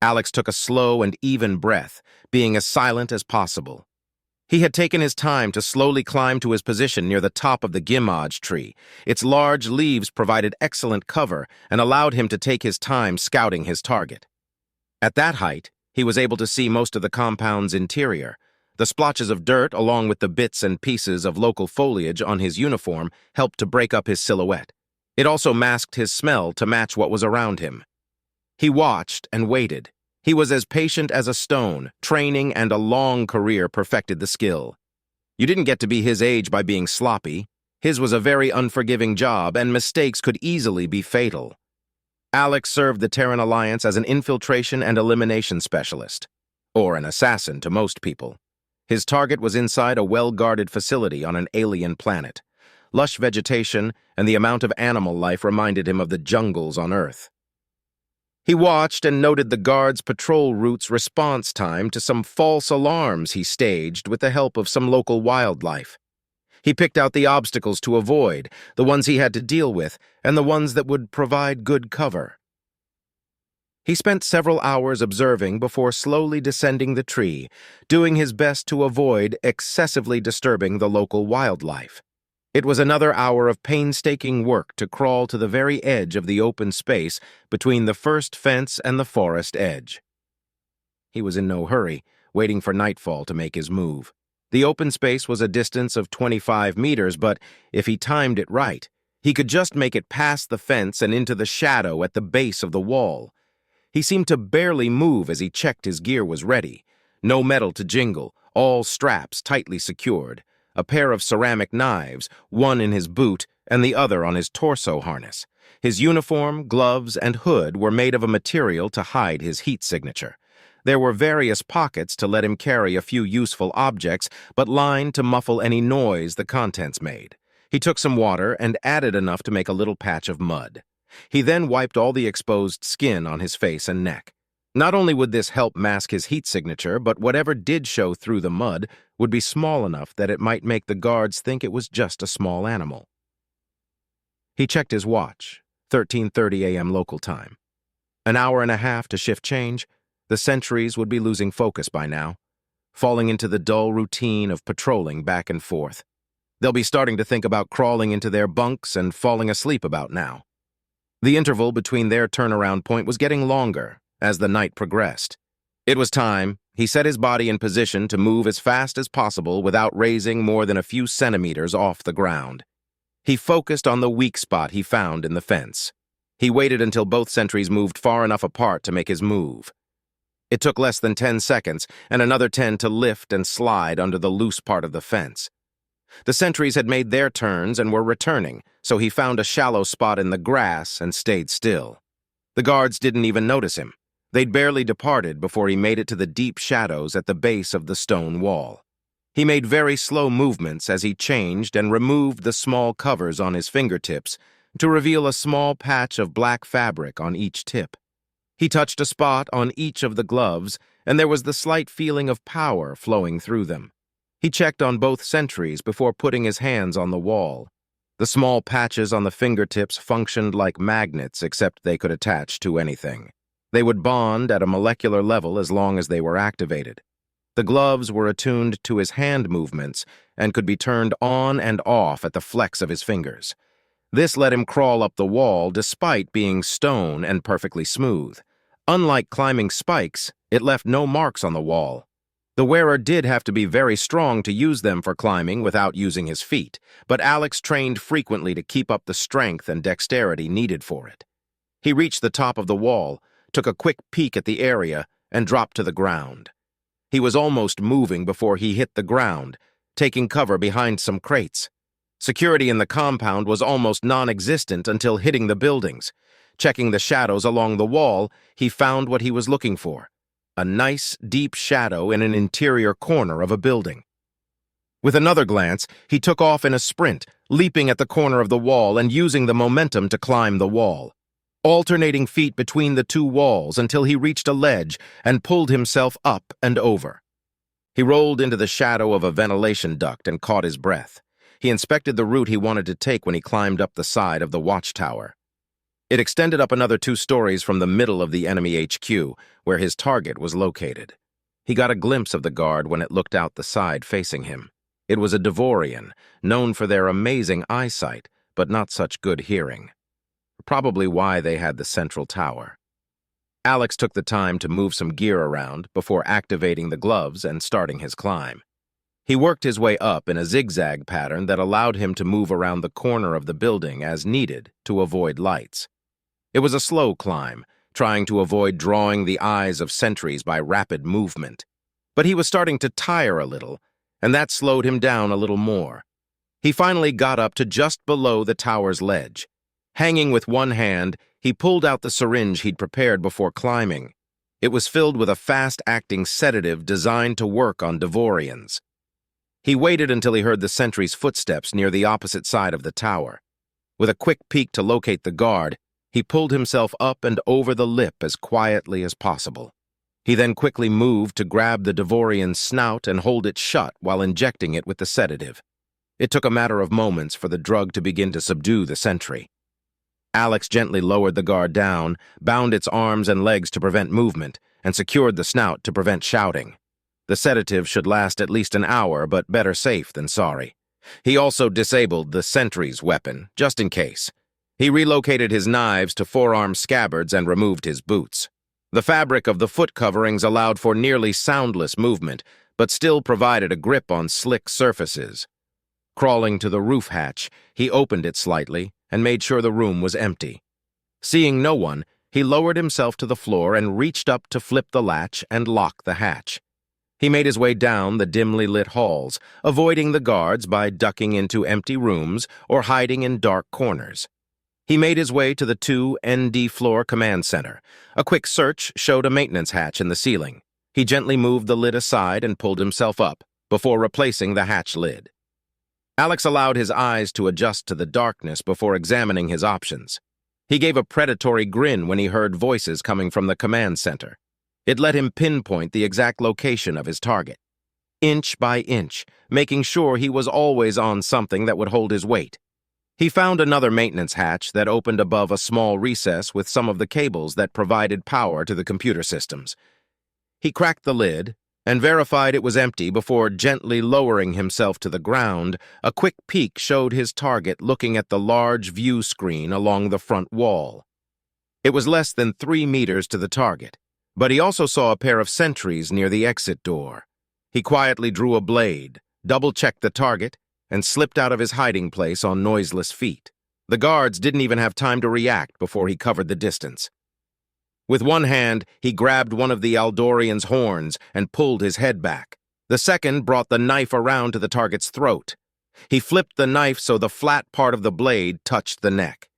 Alex took a slow and even breath, being as silent as possible. He had taken his time to slowly climb to his position near the top of the gimaj tree. Its large leaves provided excellent cover and allowed him to take his time scouting his target. At that height, he was able to see most of the compound's interior. The splotches of dirt, along with the bits and pieces of local foliage on his uniform, helped to break up his silhouette. It also masked his smell to match what was around him. He watched and waited. He was as patient as a stone. Training and a long career perfected the skill. You didn't get to be his age by being sloppy. His was a very unforgiving job, and mistakes could easily be fatal. Alex served the Terran Alliance as an infiltration and elimination specialist, or an assassin to most people. His target was inside a well-guarded facility on an alien planet. Lush vegetation and the amount of animal life reminded him of the jungles on Earth. He watched and noted the guards' patrol route's response time to some false alarms he staged with the help of some local wildlife. He picked out the obstacles to avoid, the ones he had to deal with, and the ones that would provide good cover. He spent several hours observing before slowly descending the tree, doing his best to avoid excessively disturbing the local wildlife. It was another hour of painstaking work to crawl to the very edge of the open space between the first fence and the forest edge. He was in no hurry, waiting for nightfall to make his move. The open space was a distance of 25 meters, but if he timed it right, he could just make it past the fence and into the shadow at the base of the wall. He seemed to barely move as he checked his gear was ready. No metal to jingle, all straps tightly secured. A pair of ceramic knives, one in his boot and the other on his torso harness. His uniform, gloves, and hood were made of a material to hide his heat signature. There were various pockets to let him carry a few useful objects, but lined to muffle any noise the contents made. He took some water and added enough to make a little patch of mud. He then wiped all the exposed skin on his face and neck. Not only would this help mask his heat signature, but whatever did show through the mud would be small enough that it might make the guards think it was just a small animal. He checked his watch, 13:30 a.m. local time. An hour and a half to shift change. The sentries would be losing focus by now, falling into the dull routine of patrolling back and forth. They'll be starting to think about crawling into their bunks and falling asleep about now. The interval between their turnaround point was getting longer as the night progressed. It was time. He set his body in position to move as fast as possible without raising more than a few centimeters off the ground. He focused on the weak spot he found in the fence. He waited until both sentries moved far enough apart to make his move. It took less than 10 seconds and another 10 to lift and slide under the loose part of the fence. The sentries had made their turns and were returning, so he found a shallow spot in the grass and stayed still. The guards didn't even notice him. They'd barely departed before he made it to the deep shadows at the base of the stone wall. He made very slow movements as he changed and removed the small covers on his fingertips to reveal a small patch of black fabric on each tip. He touched a spot on each of the gloves, and there was the slight feeling of power flowing through them. He checked on both sentries before putting his hands on the wall. The small patches on the fingertips functioned like magnets, except they could attach to anything. They would bond at a molecular level as long as they were activated. The gloves were attuned to his hand movements and could be turned on and off at the flex of his fingers. This let him crawl up the wall despite being stone and perfectly smooth. Unlike climbing spikes, it left no marks on the wall. The wearer did have to be very strong to use them for climbing without using his feet, but Alex trained frequently to keep up the strength and dexterity needed for it. He reached the top of the wall, took a quick peek at the area, and dropped to the ground. He was almost moving before he hit the ground, taking cover behind some crates. Security in the compound was almost non-existent until hitting the buildings. Checking the shadows along the wall, he found what he was looking for: a nice, deep shadow in an interior corner of a building. With another glance, he took off in a sprint, leaping at the corner of the wall and using the momentum to climb the wall, alternating feet between the two walls until he reached a ledge and pulled himself up and over. He rolled into the shadow of a ventilation duct and caught his breath. He inspected the route he wanted to take when he climbed up the side of the watchtower. It extended up another 2 stories from the middle of the enemy HQ, where his target was located. He got a glimpse of the guard when it looked out the side facing him. It was a Devorian, known for their amazing eyesight, but not such good hearing. Probably why they had the central tower. Alex took the time to move some gear around before activating the gloves and starting his climb. He worked his way up in a zigzag pattern that allowed him to move around the corner of the building as needed to avoid lights. It was a slow climb, trying to avoid drawing the eyes of sentries by rapid movement. But he was starting to tire a little, and that slowed him down a little more. He finally got up to just below the tower's ledge. Hanging with one hand, he pulled out the syringe he'd prepared before climbing. It was filled with a fast-acting sedative designed to work on Devorians. He waited until he heard the sentry's footsteps near the opposite side of the tower. With a quick peek to locate the guard, he pulled himself up and over the lip as quietly as possible. He then quickly moved to grab the Devorian's snout and hold it shut while injecting it with the sedative. It took a matter of moments for the drug to begin to subdue the sentry. Alex gently lowered the guard down, bound its arms and legs to prevent movement, and secured the snout to prevent shouting. The sedative should last at least an hour, but better safe than sorry. He also disabled the sentry's weapon, just in case. He relocated his knives to forearm scabbards and removed his boots. The fabric of the foot coverings allowed for nearly soundless movement, but still provided a grip on slick surfaces. Crawling to the roof hatch, he opened it slightly and made sure the room was empty. Seeing no one, he lowered himself to the floor and reached up to flip the latch and lock the hatch. He made his way down the dimly lit halls, avoiding the guards by ducking into empty rooms or hiding in dark corners. He made his way to the 2ND floor command center. A quick search showed a maintenance hatch in the ceiling. He gently moved the lid aside and pulled himself up, before replacing the hatch lid. Alex allowed his eyes to adjust to the darkness before examining his options. He gave a predatory grin when he heard voices coming from the command center. It let him pinpoint the exact location of his target, inch by inch, making sure he was always on something that would hold his weight. He found another maintenance hatch that opened above a small recess with some of the cables that provided power to the computer systems. He cracked the lid and verified it was empty before gently lowering himself to the ground. A quick peek showed his target looking at the large view screen along the front wall. It was less than 3 meters to the target, but he also saw a pair of sentries near the exit door. He quietly drew a blade, double-checked the target, and slipped out of his hiding place on noiseless feet. The guards didn't even have time to react before he covered the distance. With one hand, he grabbed one of the Aldorian's horns and pulled his head back. The second brought the knife around to the target's throat. He flipped the knife so the flat part of the blade touched the neck.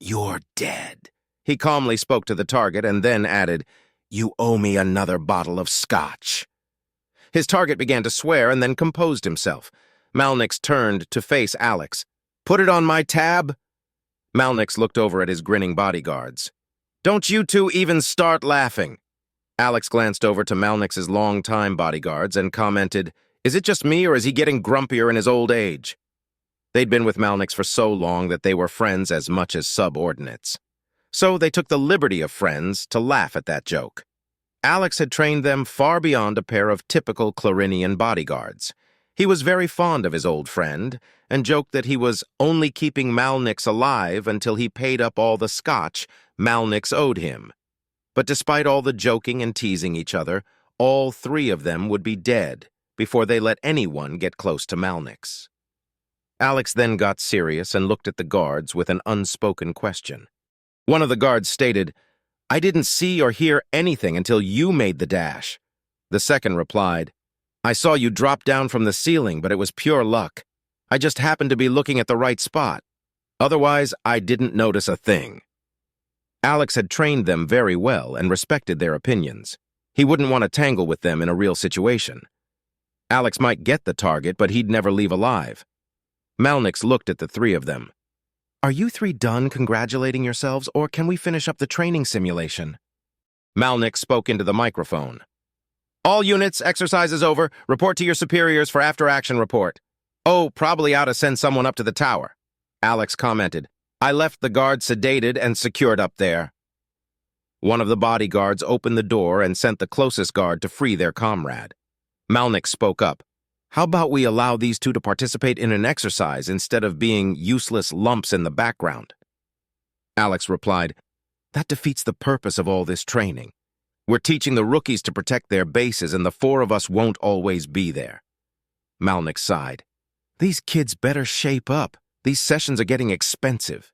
"You're dead," he calmly spoke to the target and then added, "You owe me another bottle of scotch." His target began to swear and then composed himself. Malnix turned to face Alex. "Put it on my tab?" Malnix looked over at his grinning bodyguards. "Don't you two even start laughing." Alex glanced over to Malnix's longtime bodyguards and commented, "Is it just me or is he getting grumpier in his old age?" They'd been with Malnix for so long that they were friends as much as subordinates. So they took the liberty of friends to laugh at that joke. Alex had trained them far beyond a pair of typical Clarinian bodyguards. He was very fond of his old friend, and joked that he was only keeping Malnix alive until he paid up all the scotch Malnix owed him. But despite all the joking and teasing each other, all 3 of them would be dead before they let anyone get close to Malnix. Alex then got serious and looked at the guards with an unspoken question. One of the guards stated, "I didn't see or hear anything until you made the dash." The second replied, "I saw you drop down from the ceiling, but it was pure luck. I just happened to be looking at the right spot. Otherwise, I didn't notice a thing." Alex had trained them very well and respected their opinions. He wouldn't want to tangle with them in a real situation. Alex might get the target, but he'd never leave alive. Malnix looked at the 3 of them. "Are you 3 done congratulating yourselves, or can we finish up the training simulation?" Malnix spoke into the microphone. "All units, exercise is over. Report to your superiors for after-action report. Oh, probably ought to send someone up to the tower." Alex commented, I left the guard sedated and secured up there. One of the bodyguards opened the door and sent the closest guard to free their comrade. Malnik spoke up. How about we allow these two to participate in an exercise instead of being useless lumps in the background? Alex replied, that defeats the purpose of all this training. We're teaching the rookies to protect their bases, and the four of us won't always be there. Malnik sighed. These kids better shape up. These sessions are getting expensive.